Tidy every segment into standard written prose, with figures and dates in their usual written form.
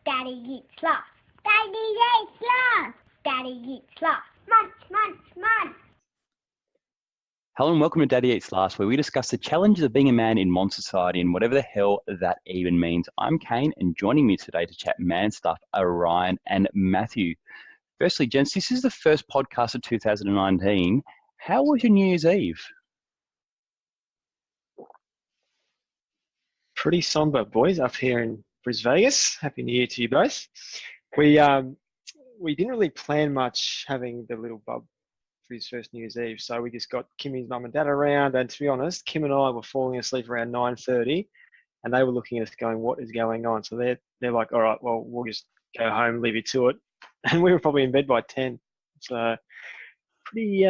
Daddy eats lots. Daddy eats lots. Daddy eats lots. Munch, munch, munch. Hello and welcome to Daddy Eats Last, where we discuss the challenges of being a man in modern society and whatever the hell that even means. I'm Kane, and joining me today to chat man stuff are Ryan and Matthew. Firstly, gents, this is the first podcast of 2019. How was your New Year's Eve? Pretty somber, boys, up here in Brisbane, Vegas. Happy New Year to you both. We didn't really plan much having the little bub for his first New Year's Eve, so we just got Kimmy's mum and dad around, and to be honest, Kim and I were falling asleep around 9:30, and they were looking at us going, what is going on? So they're like, all right, well, we'll just go home, leave you to it. And we were probably in bed by 10. So pretty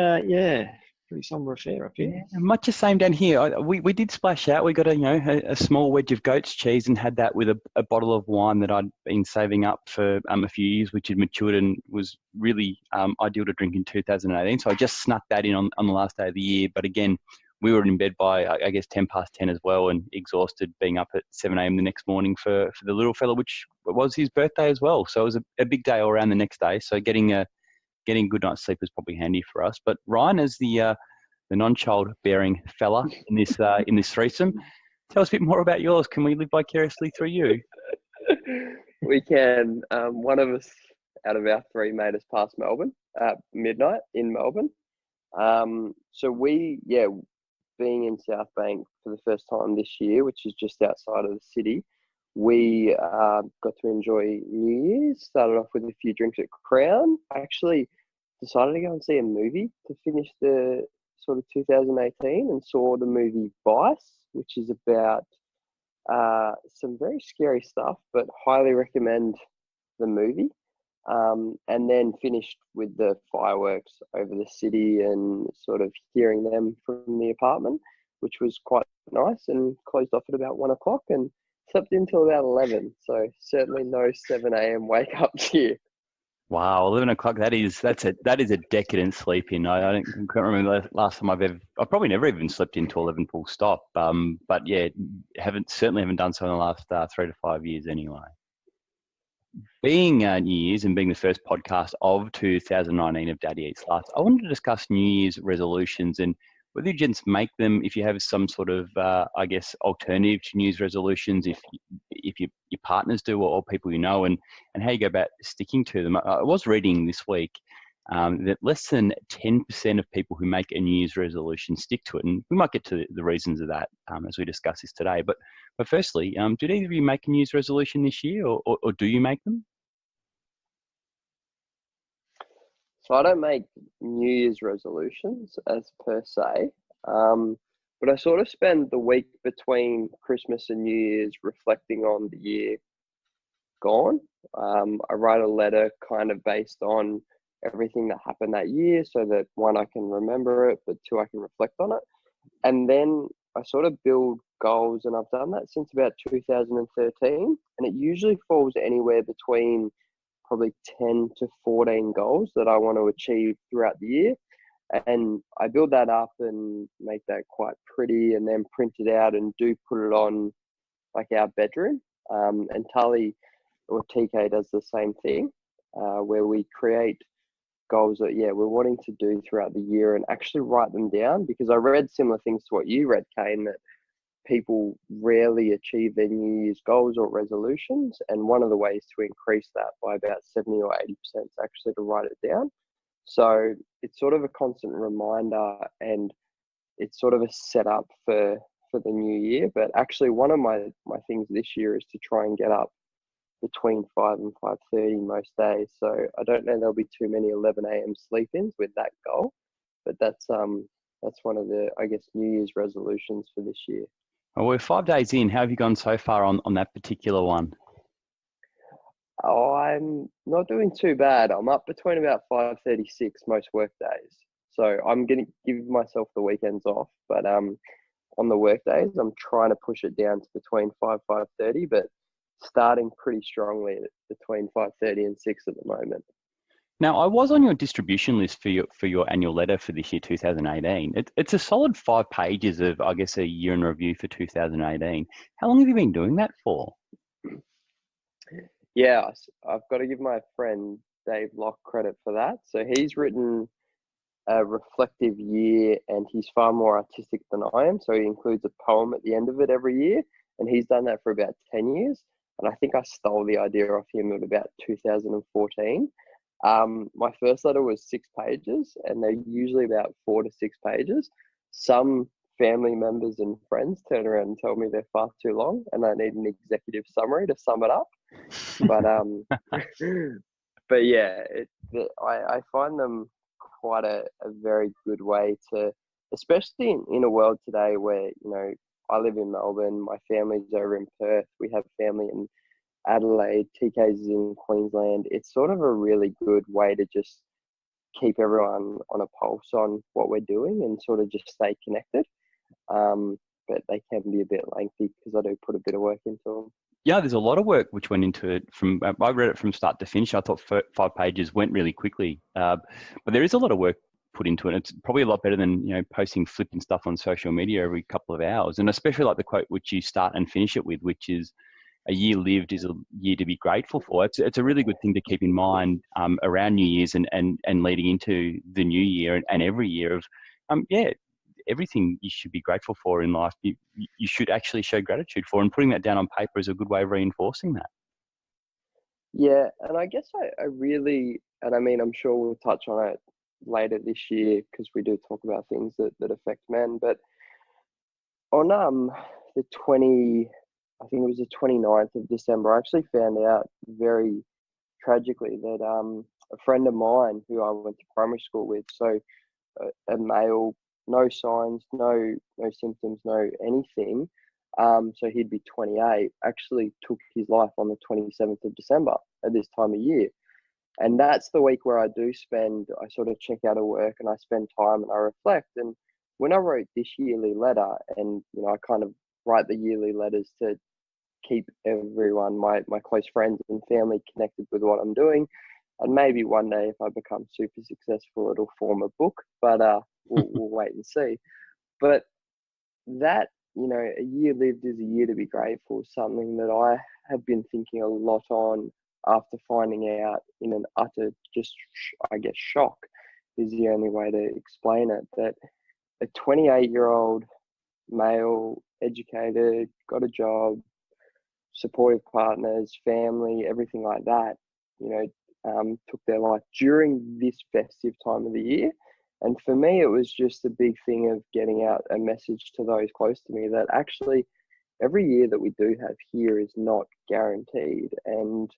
somber affair up here. Yeah, much the same down here. We did splash out. We got a small wedge of goat's cheese and had that with a bottle of wine that I'd been saving up for a few years, which had matured and was really ideal to drink in 2018. So I just snuck that in on the last day of the year. But again, we were in bed by, I guess, 10 past 10 as well, and exhausted, being up at 7 a.m. the next morning for the little fella, which was his birthday as well. So it was a big day all around the next day. So getting a good night's sleep is probably handy for us. But Ryan, as the non-child-bearing fella in this threesome, tell us a bit more about yours. Can we live vicariously through you? We can. One of us out of our three made us past Melbourne at midnight in Melbourne. So being in South Bank for the first time this year, which is just outside of the city, we got to enjoy New Year's. Started off with a few drinks at Crown. I actually decided to go and see a movie to finish the sort of 2018, and saw the movie Vice, which is about some very scary stuff, but highly recommend the movie. And then finished with the fireworks over the city and sort of hearing them from the apartment, which was quite nice, and closed off at about 1 o'clock and slept until about 11. So certainly no 7 a.m. wake up here. Wow, 11 o'clock. That is a decadent sleep in. I can't remember the last time I've probably never even slept into 11 full stop. But yeah, certainly haven't done so in the last 3 to 5 years anyway. Being New Year's and being the first podcast of 2019 of Daddy Eats Last, I wanted to discuss New Year's resolutions and whether you gents make them, if you have some sort of, alternative to New Year's resolutions, if your partners do or people you know, and how you go about sticking to them. I was reading this week that less than 10% of people who make a New Year's resolution stick to it, and we might get to the reasons of that as we discuss this today. But firstly, did either of you make a New Year's resolution this year, or do you make them? So I don't make New Year's resolutions as per se, but I sort of spend the week between Christmas and New Year's reflecting on the year gone. I write a letter kind of based on everything that happened that year, so that one, I can remember it, but two, I can reflect on it. And then I sort of build goals, and I've done that since about 2013, and it usually falls anywhere between probably 10 to 14 goals that I want to achieve throughout the year. And I build that up and make that quite pretty, and then print it out and do put it on like our bedroom. And Tully or TK does the same thing, where we create goals that, we're wanting to do throughout the year and actually write them down, because I read similar things to what you read, Kane, that people rarely achieve their New Year's goals or resolutions. And one of the ways to increase that by about 70 or 80% is actually to write it down. So it's sort of a constant reminder, and it's sort of a setup for the new year. But actually one of my things this year is to try and get up between 5 and 5:30 most days. So I don't know there'll be too many 11 a.m. sleep-ins with that goal, but that's one of the, I guess, New Year's resolutions for this year. Well, we're 5 days in. How have you gone so far on that particular one? Oh, I'm not doing too bad. I'm up between about 5:36 most work days. So I'm going to give myself the weekends off. But on the work days, I'm trying to push it down to between 5:30, but starting pretty strongly at between 5:30 and 6 at the moment. Now, I was on your distribution list for your annual letter for this year, 2018. It's a solid 5 pages of, I guess, a year in review for 2018. How long have you been doing that for? Yeah, I've got to give my friend Dave Locke credit for that. So he's written a reflective year, and he's far more artistic than I am. So he includes a poem at the end of it every year, and he's done that for about 10 years. And I think I stole the idea off him at about 2014. My first letter was 6 pages, and they're usually about 4 to 6 pages. Some family members and friends turn around and tell me they're far too long, and I need an executive summary to sum it up. But but yeah, I find them quite a very good way to, especially in a world today where, you know, I live in Melbourne, my family's over in Perth, we have family in Adelaide, TK's in Queensland. It's sort of a really good way to just keep everyone on a pulse on what we're doing and sort of just stay connected. But they can be a bit lengthy because I do put a bit of work into them. Yeah, there's a lot of work which went into it. I read it from start to finish. I thought 5 pages went really quickly, but there is a lot of work put into it. It's probably a lot better than, you know, posting flipping stuff on social media every couple of hours. And especially like the quote which you start and finish it with, which is, "A year lived is a year to be grateful for." It's a really good thing to keep in mind around New Year's and leading into the new year and every year of, everything you should be grateful for in life, you should actually show gratitude for, and putting that down on paper is a good way of reinforcing that. Yeah, and I guess I really, and I mean, I'm sure we'll touch on it later this year because we do talk about things that affect men, but on the 20, I think it was the 29th of December, I actually found out very tragically that a friend of mine who I went to primary school with, so a male, no signs, no symptoms, no anything, so he'd be 28, actually took his life on the 27th of December at this time of year. And that's the week where I sort of check out of work and I spend time and I reflect. And when I wrote this yearly letter, and, you know, I kind of write the yearly letters to keep everyone, my close friends and family, connected with what I'm doing. And maybe one day, if I become super successful, it'll form a book, but we'll wait and see. But that, you know, a year lived is a year to be grateful, something that I have been thinking a lot on after finding out, in an utter, just, I guess, shock is the only way to explain it, that a 28-year-old male, educated, got a job, supportive partners, family, everything like that, you know, took their life during this festive time of the year. And for me, it was just a big thing of getting out a message to those close to me that actually every year that we do have here is not guaranteed. And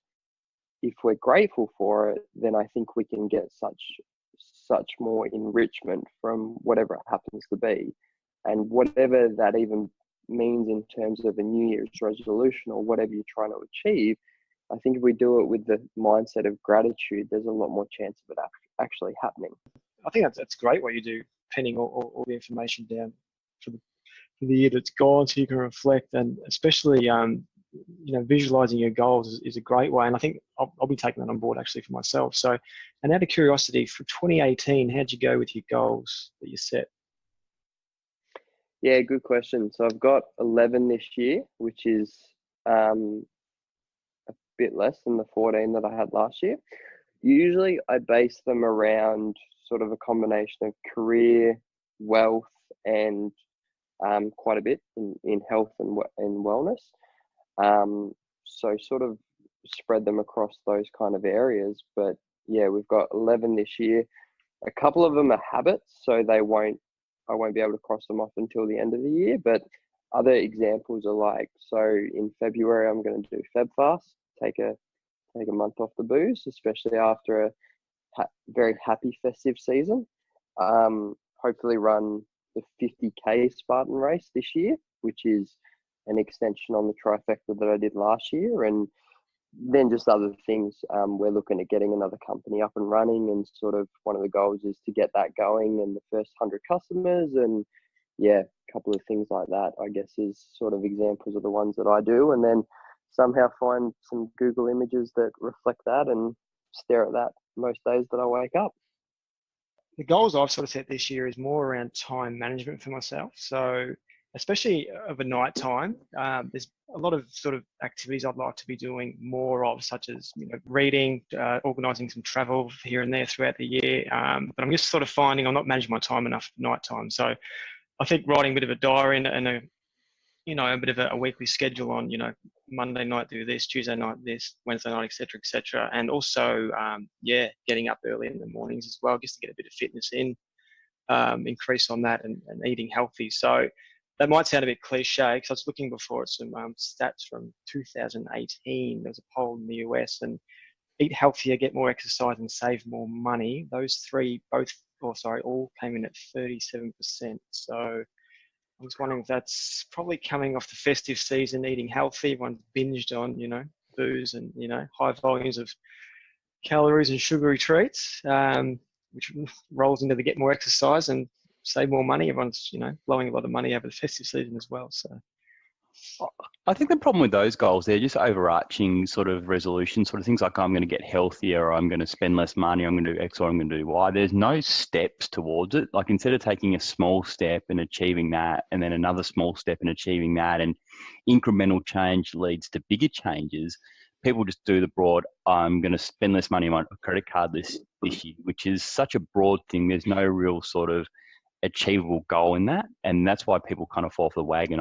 if we're grateful for it, then I think we can get such more enrichment from whatever it happens to be. And whatever that even means in terms of a New Year's resolution or whatever you're trying to achieve, I think if we do it with the mindset of gratitude, there's a lot more chance of it actually happening. I think that's great what you do, penning all the information down for the year that's gone, so you can reflect, and especially you know, visualizing your goals is a great way. And I think I'll be taking that on board actually for myself. So, and out of curiosity, for 2018, how'd you go with your goals that you set? Yeah, good question. So I've got 11 this year, which is a bit less than the 14 that I had last year. Usually I base them around sort of a combination of career, wealth, and quite a bit in health and wellness. So sort of spread them across those kind of areas. But yeah, we've got 11 this year. A couple of them are habits, so I won't be able to cross them off until the end of the year. But other examples are like, so in February, I'm going to do Feb Fast, take a month off the booze, especially after a very happy festive season. Hopefully run the 50K Spartan race this year, which is an extension on the trifecta that I did last year. And then just other things. We're looking at getting another company up and running, and sort of one of the goals is to get that going and the first 100 customers, and yeah, a couple of things like that, I guess, is sort of examples of the ones that I do, and then somehow find some Google images that reflect that and stare at that most days that I wake up. The goals I've sort of set this year is more around time management for myself. So especially of a night time. There's a lot of sort of activities I'd like to be doing more of, such as reading, organising some travel here and there throughout the year. But I'm just sort of finding I'm not managing my time enough at night time. So I think writing a bit of a diary and a bit of a weekly schedule on, Monday night do this, Tuesday night this, Wednesday night, etc., and also, getting up early in the mornings as well, just to get a bit of fitness in, increase on that, and eating healthy. So that might sound a bit cliche, because I was looking before at some stats from 2018. There was a poll in the US, and eat healthier, get more exercise, and save more money. Those three all came in at 37%. So I was wondering if that's probably coming off the festive season, eating healthy. Everyone's binged on, booze and, high volumes of calories and sugary treats, which rolls into the get more exercise and save more money. Everyone's, blowing a lot of money over the festive season as well. So I think the problem with those goals, they're just overarching sort of resolution sort of things, like I'm going to get healthier, or I'm going to spend less money, I'm going to do X, or I'm going to do Y. There's no steps towards it. Like, instead of taking a small step and achieving that, and then another small step and achieving that, and incremental change leads to bigger changes, people just do the broad, I'm going to spend less money on my credit card this year, which is such a broad thing. There's no real sort of achievable goal in that, and that's why people kind of fall for the wagon,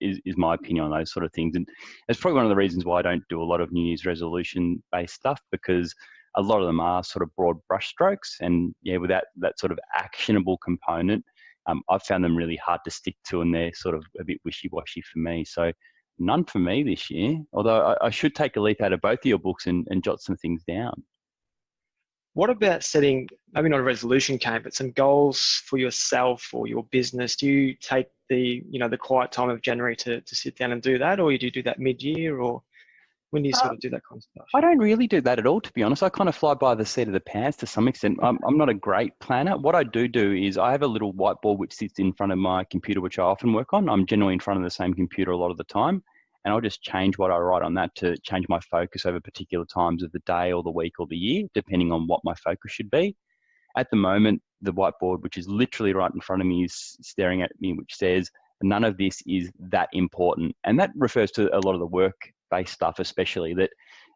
is my opinion on those sort of things. And it's probably one of the reasons why I don't do a lot of New Year's resolution based stuff, because a lot of them are sort of broad brushstrokes, and without that sort of actionable component, I've found them really hard to stick to, and they're sort of a bit wishy-washy for me. So none for me this year, although I should take a leaf out of both of your books and jot some things down. what about setting, maybe not a resolution, Kate, but some goals for yourself or your business? Do you take the quiet time of January to sit down and do that, or do you do that mid-year, or when do you sort of do that kind of stuff? I don't really do that at all, to be honest. I kind of fly by the seat of the pants to some extent. I'm not a great planner. What I do is I have a little whiteboard which sits in front of my computer, which I often work on. I'm generally in front of the same computer a lot of the time, and I'll just change what I write on that to change my focus over particular times of the day or the week or the year, depending on what my focus should be. At the moment, the whiteboard, which is literally right in front of me, is staring at me, which says, none of this is that important. And that refers to a lot of the work-based stuff, especially, that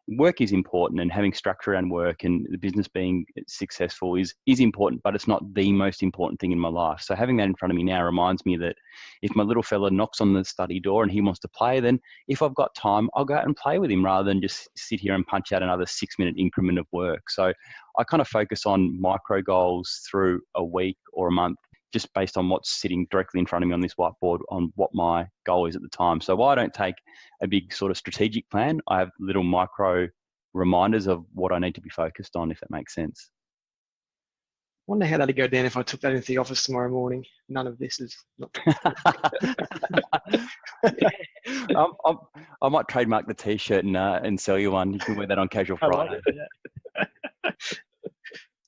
work is important, and having structure around work and the business being successful is important, but it's not the most important thing in my life. So having that in front of me now reminds me that if my little fella knocks on the study door and he wants to play, then if I've got time, I'll go out and play with him, rather than just sit here and punch out another 6-minute increment of work. So I kind of focus on micro goals through a week or a month, just based on what's sitting directly in front of me on this whiteboard, on what my goal is at the time. So while I don't take a big sort of strategic plan, I have little micro reminders of what I need to be focused on, if that makes sense. I wonder how that'd go down if I took that into the office tomorrow morning. None of this is not. I might trademark the T-shirt and sell you one. You can wear that on Casual Friday.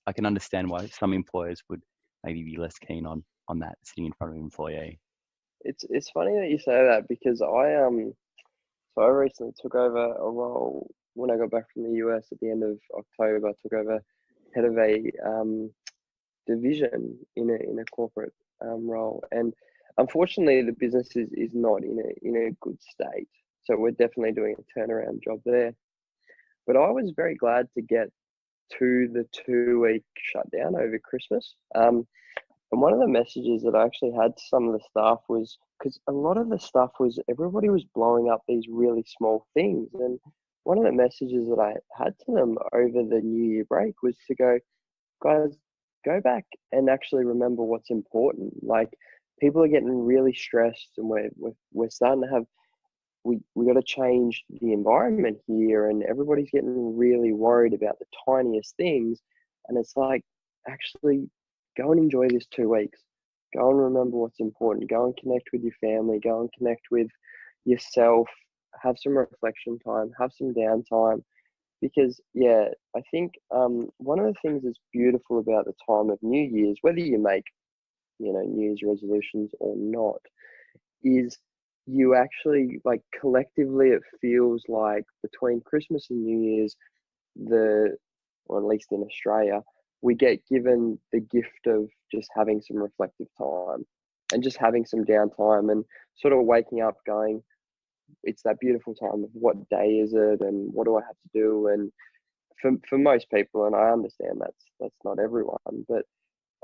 I can understand why some employers would maybe be less keen on that, sitting in front of an employee. It's funny that you say that, because I recently took over a role when I got back from the US at the end of October. I took over head of a division in a corporate role, and unfortunately the business is not in a good state. So we're definitely doing a turnaround job there. But I was very glad to get to the 2-week shutdown over Christmas. And one of the messages that I actually had to some of the staff was, because a lot of the stuff was, everybody was blowing up these really small things. And one of the messages that I had to them over the New Year break was to go, guys, go back and actually remember what's important. Like, people are getting really stressed, and we're starting to have, we got to change the environment here, and everybody's getting really worried about the tiniest things. And it's like, actually, go and enjoy this 2 weeks. Go and remember what's important. Go and connect with your family. Go and connect with yourself. Have some reflection time. Have some downtime. Because, I think one of the things that's beautiful about the time of New Year's, whether you make, New Year's resolutions or not, is you actually, like, collectively, it feels like between Christmas and New Year's, or at least in Australia, we get given the gift of just having some reflective time. and just having some downtime and sort of waking up going, it's that beautiful time of what day is it and what do I have to do. And for most people, and I understand that's not everyone, but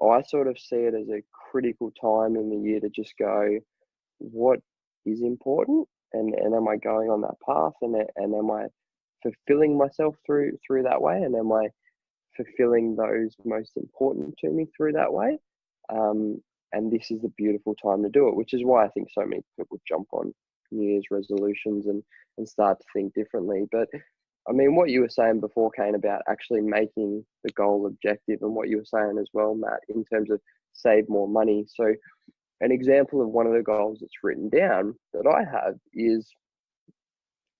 I sort of see it as a critical time in the year to just go, what is important, and am I going on that path, and am I fulfilling myself through that way, and am I fulfilling those most important to me through that way. And this is the beautiful time to do it, which is why I think so many people jump on New Year's resolutions and start to think differently. But I mean, what you were saying before, Kane, about actually making the goal objective, and what you were saying as well, Matt, in terms of save more money. So an example of one of the goals that's written down that I have is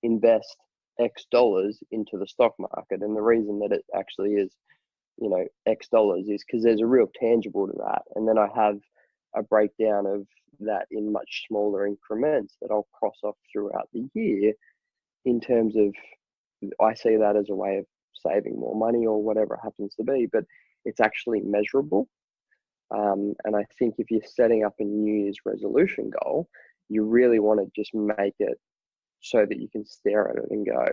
invest X dollars into the stock market. And the reason that it actually is, X dollars is because there's a real tangible to that. And then I have a breakdown of that in much smaller increments that I'll cross off throughout the year, in terms of, I see that as a way of saving more money or whatever it happens to be, but it's actually measurable. And I think if you're setting up a New Year's resolution goal, you really want to just make it so that you can stare at it and go,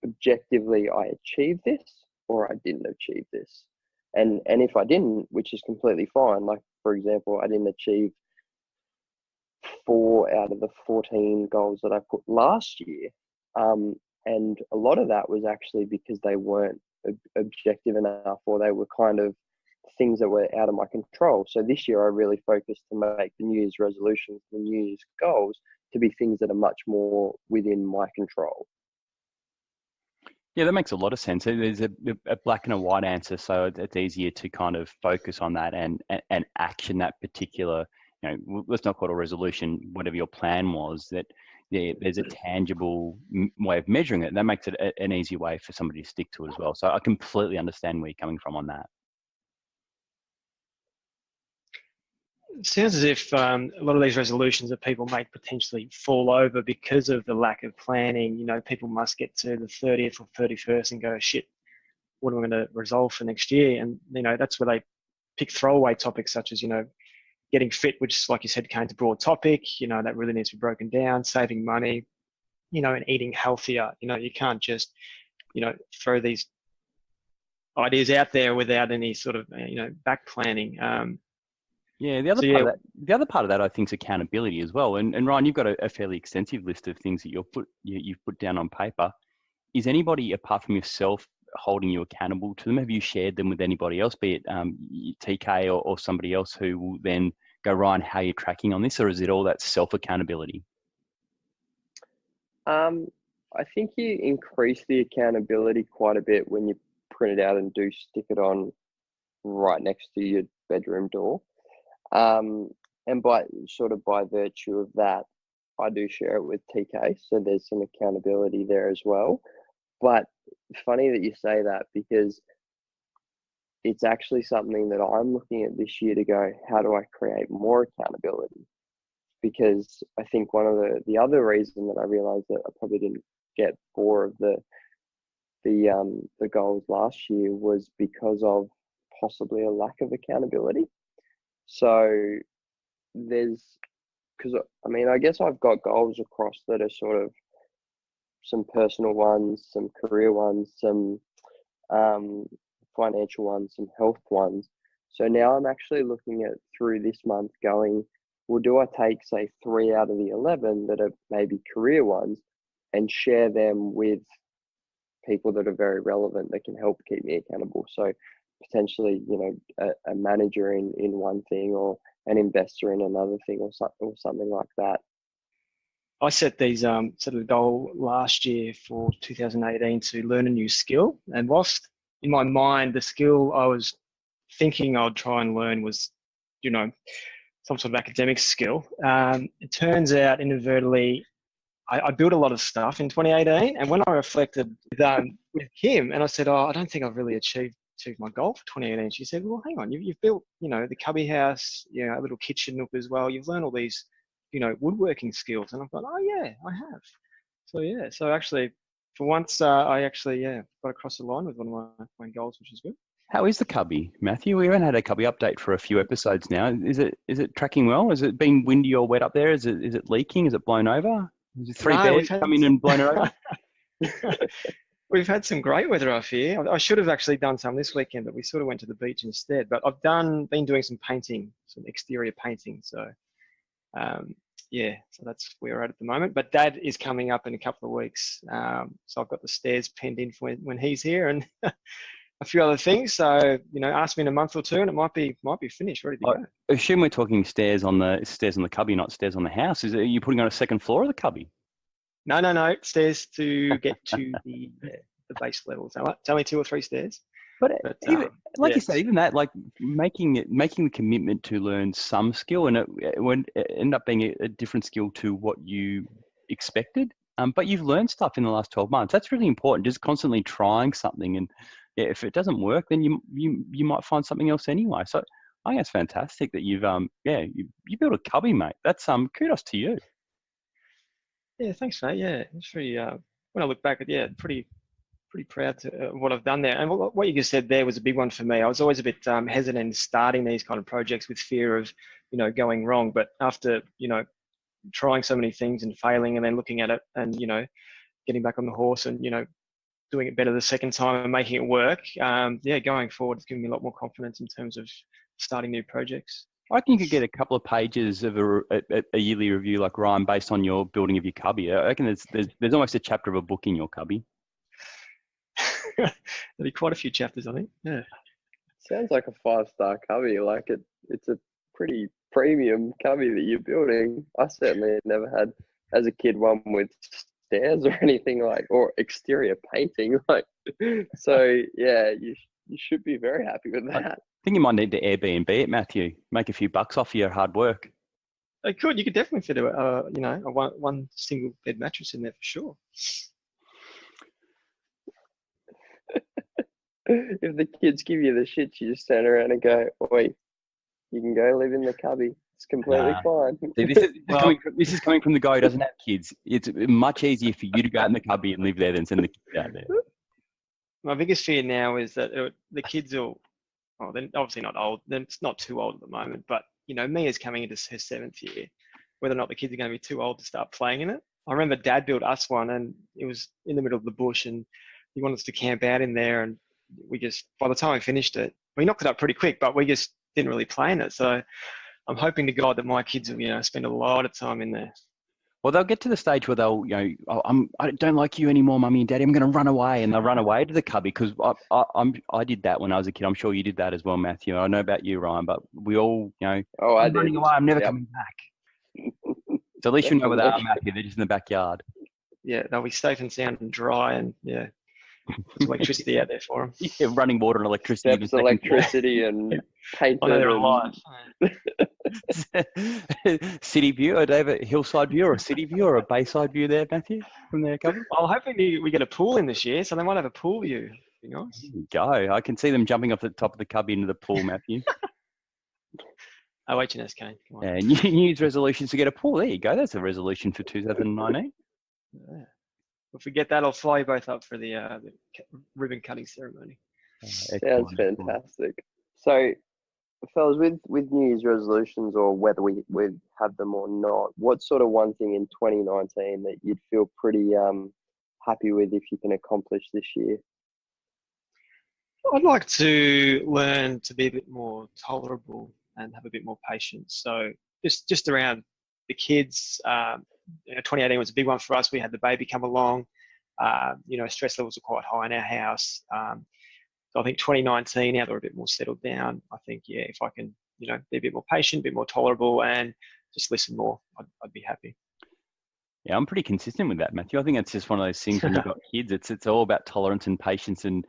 objectively, I achieved this or I didn't achieve this. And if I didn't, which is completely fine, like for example, I didn't achieve 4 out of the 14 goals that I put last year. And a lot of that was actually because they weren't objective enough, or they were kind of things that were out of my control. So this year I really focused to make the New Year's resolutions, the New Year's goals, to be things that are much more within my control. Yeah, that makes a lot of sense. There's a black and a white answer, so it's easier to kind of focus on that and action that particular, let's not call it a resolution, whatever your plan was, that there's a tangible way of measuring it. That makes it an easy way for somebody to stick to it as well. So I completely understand where you're coming from on that. It sounds as if a lot of these resolutions that people make potentially fall over because of the lack of planning. People must get to the 30th or 31st and go, shit, what am I going to resolve for next year? And, that's where they pick throwaway topics such as, getting fit, which, like you said, Kane's a broad topic, that really needs to be broken down, saving money, and eating healthier. You can't just, throw these ideas out there without any sort of, back planning. Yeah, the other part of that, I think, is accountability as well. And Ryan, you've got a fairly extensive list of things that you've put down on paper. Is anybody apart from yourself holding you accountable to them? Have you shared them with anybody else, be it TK or somebody else who will then go, Ryan, how are you tracking on this? Or is it all that self-accountability? I think you increase the accountability quite a bit when you print it out and do stick it on right next to your bedroom door. And by virtue of that, I do share it with TK. So there's some accountability there as well. But funny that you say that, because it's actually something that I'm looking at this year to go, how do I create more accountability? Because I think one of the other reason that I realized that I probably didn't get 4 of the goals last year was because of possibly a lack of accountability. So I guess I've got goals across that are sort of some personal ones, some career ones, some financial ones, some health ones. So now I'm actually looking at through this month going, well, do I take, say, 3 out of the 11 that are maybe career ones and share them with people that are very relevant that can help keep me accountable? So potentially, a manager in one thing, or an investor in another thing, or something like that. I set these set a goal last year for 2018 to learn a new skill. And whilst in my mind, the skill I was thinking I'd try and learn was, some sort of academic skill. It turns out inadvertently, I built a lot of stuff in 2018. And when I reflected with Kim, and I said, I don't think I've really achieved my goal for 2018. She said, well, hang on, you've built, the cubby house, a little kitchen nook as well. You've learned all these, woodworking skills. And I thought, oh yeah, I have. So actually, for once, I actually, got across the line with one of my goals, which is good. How is the cubby, Matthew? We haven't had a cubby update for a few episodes now. Is it tracking well? Has it been windy or wet up there? Is it leaking? Is it blown over? Is it three No, bears come in and blown it over? We've had some great weather up here. I should have actually done some this weekend, but we sort of went to the beach instead. But I've been doing some painting, some exterior painting. So yeah, so that's where we're at the moment. But Dad is coming up in a couple of weeks, so I've got the stairs penned in for when he's here, and a few other things. So ask me in a month or two, and it might be finished, ready to go. I assume we're talking stairs on the cubby, not stairs on the house. Are you putting on a second floor of the cubby? No. Stairs to get to the base level. So it's only 2 or 3 stairs. But even, like you say, even that, like making the commitment to learn some skill, and it would end up being a different skill to what you expected. But you've learned stuff in the last 12 months. That's really important. Just constantly trying something, and if it doesn't work, then you might find something else anyway. So I think it's fantastic that you've you built a cubby, mate. That's kudos to you. Yeah, thanks, mate. Yeah, it's really when I look back at pretty proud to what I've done there. And what you just said there was a big one for me. I was always a bit hesitant in starting these kind of projects with fear of going wrong. But after trying so many things and failing, and then looking at it and getting back on the horse and doing it better the second time and making it work, going forward, it's giving me a lot more confidence in terms of starting new projects. I reckon you could get a couple of pages of a yearly review like Ryan based on your building of your cubby. I reckon there's almost a chapter of a book in your cubby. There'll be quite a few chapters, I think. Yeah. Sounds like a 5-star cubby. Like it's a pretty premium cubby that you're building. I certainly never had, as a kid, one with stairs or anything or exterior painting. So yeah, you should be very happy with that. I think you might need to Airbnb it, Matthew. Make a few bucks off your hard work. You could definitely fit a one single bed mattress in there for sure. If the kids give you the shit, you just turn around and go, "Oi, you can go live in the cubby. It's completely fine." See, this is coming from the guy who doesn't have kids. It's much easier for you to go out in the cubby and live there than send the kids out there. My biggest fear now is that the kids will. Well, they're obviously not old. They're not too old at the moment. But Mia's coming into her 7th year. Whether or not the kids are going to be too old to start playing in it. I remember Dad built us one, and it was in the middle of the bush, and he wanted us to camp out in there, and we just, by the time we finished it, we knocked it up pretty quick, but we just didn't really play in it. So I'm hoping to God that my kids will, spend a lot of time in there. Well, they'll get to the stage where they'll, I don't like you anymore, Mummy and Daddy. I'm going to run away, and they'll run away to the cubby because I did that when I was a kid. I'm sure you did that as well, Matthew. I know about you, Ryan, but we all, I'm running away. I'm never coming back. So at least you know where they are, Matthew. They're just in the backyard. Yeah, they'll be safe and sound and dry, and put electricity out there for them. Yeah, running water and electricity. Steps, electricity, and paint. I know they're alive. City view, do they have a hillside view or a city view or a bayside view there, Matthew, from their cubby? Well, hoping we get a pool in this year, so they might have a pool view. Be nice. There you go. I can see them jumping off the top of the cubby into the pool, Matthew. H&S, Kane. Come on. Yeah, New Year's resolutions to get a pool. There you go. That's a resolution for 2019. Yeah. If we get that, I'll fly you both up for the ribbon cutting ceremony. Sounds fantastic. So, fellas, with New Year's resolutions, or whether we have them or not, what's sort of one thing in 2019 that you'd feel pretty happy with if you can accomplish this year? I'd like to learn to be a bit more tolerable and have a bit more patience. So just around the kids, 2018 was a big one for us. We had the baby come along. Stress levels are quite high in our house. So I think 2019, now they're a bit more settled down, I think, if I can, be a bit more patient, a bit more tolerable, and just listen more, I'd be happy. Yeah, I'm pretty consistent with that, Matthew. I think it's just one of those things when you've got kids, it's all about tolerance and patience, and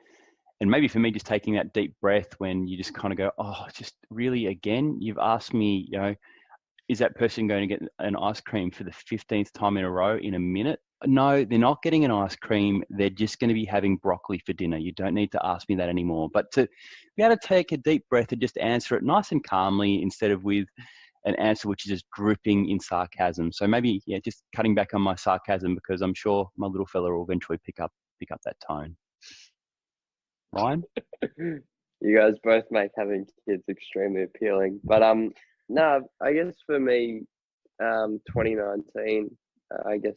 maybe for me, just taking that deep breath when you just kind of go, oh, just really, again, you've asked me, is that person going to get an ice cream for the 15th time in a row in a minute? No, they're not getting an ice cream. They're just going to be having broccoli for dinner. You don't need to ask me that anymore. But to be able to take a deep breath and just answer it nice and calmly instead of with an answer which is just dripping in sarcasm. So maybe, just cutting back on my sarcasm, because I'm sure my little fella will eventually pick up that tone. Ryan? You guys both make having kids extremely appealing. But no, I guess for me, 2019, I guess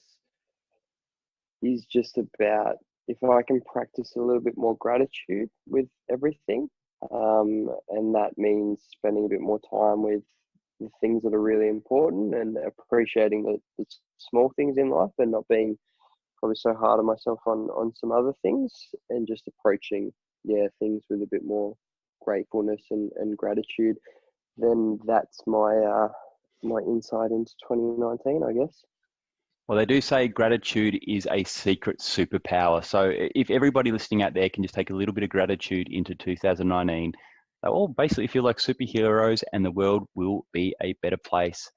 is just about if I can practice a little bit more gratitude with everything, and that means spending a bit more time with the things that are really important and appreciating the small things in life and not being probably so hard on myself on some other things and just approaching things with a bit more gratefulness and gratitude, then that's my my insight into 2019, I guess. Well, they do say gratitude is a secret superpower. So if everybody listening out there can just take a little bit of gratitude into 2019, they'll all basically feel like superheroes and the world will be a better place.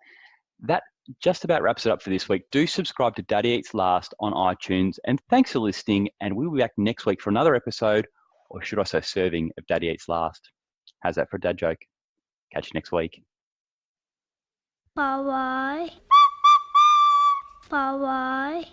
That just about wraps it up for this week. Do subscribe to Daddy Eats Last on iTunes. And thanks for listening. And we'll be back next week for another episode, or should I say serving, of Daddy Eats Last. How's that for a dad joke? Catch you next week. Bye bye. Bye bye.